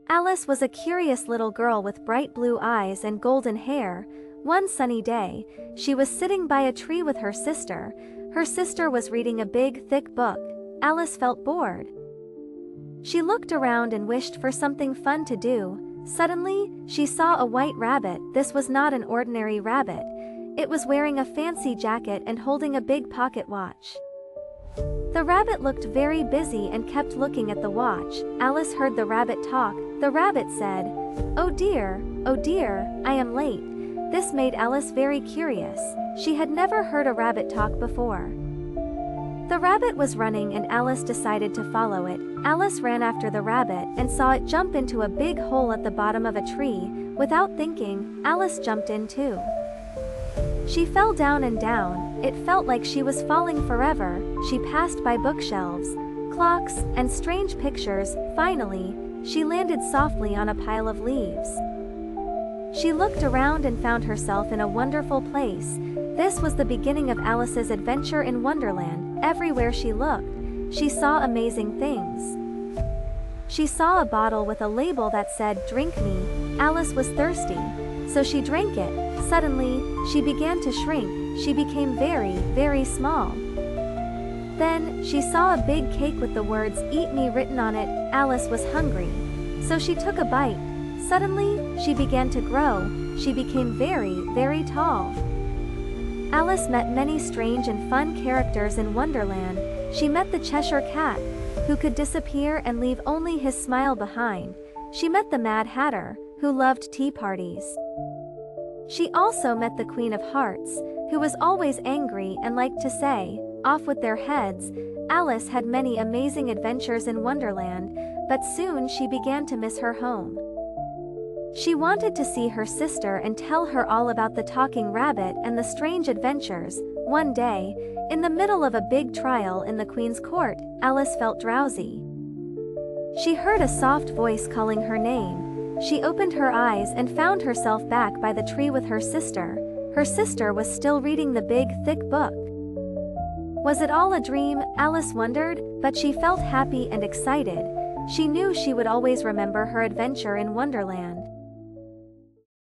Alice was a curious little girl with bright blue eyes and golden hair. One sunny day, she was sitting by a tree with her sister. Her sister was reading a big, thick book. Alice felt bored. She looked around and wished for something fun to do. Suddenly, she saw a white rabbit. This was not an ordinary rabbit. It was wearing a fancy jacket and holding a big pocket watch. The rabbit looked very busy and kept looking at the watch. Alice heard the rabbit talk. The rabbit said, oh dear, I am late." This made Alice very curious. She had never heard a rabbit talk before. The rabbit was running and Alice decided to follow it. Alice ran after the rabbit and saw it jump into a big hole at the bottom of a tree. Without thinking, Alice jumped in too. She fell down and down. It felt like she was falling forever. She passed by bookshelves, clocks, and strange pictures. Finally, she landed softly on a pile of leaves. She looked around and found herself in a wonderful place. This was the beginning of Alice's adventure in Wonderland. Everywhere she looked, she saw amazing things. She saw a bottle with a label that said, "Drink me." Alice was thirsty, so she drank it. Suddenly, she began to shrink. She became very, very small. Then, she saw a big cake with the words, "Eat me" written on it. Alice was hungry, so she took a bite. Suddenly, she began to grow. She became very, very tall. Alice met many strange and fun characters in Wonderland. She met the Cheshire Cat, who could disappear and leave only his smile behind. She met the Mad Hatter, who loved tea parties. She also met the Queen of Hearts, who was always angry and liked to say, "Off with their heads." Alice had many amazing adventures in Wonderland, but soon she began to miss her home. She wanted to see her sister and tell her all about the talking rabbit and the strange adventures. One day, in the middle of a big trial in the Queen's court, Alice felt drowsy. She heard a soft voice calling her name. She opened her eyes and found herself back by the tree with her sister. Her sister was still reading the big, thick book. Was it all a dream? Alice wondered, but she felt happy and excited. She knew she would always remember her adventure in Wonderland.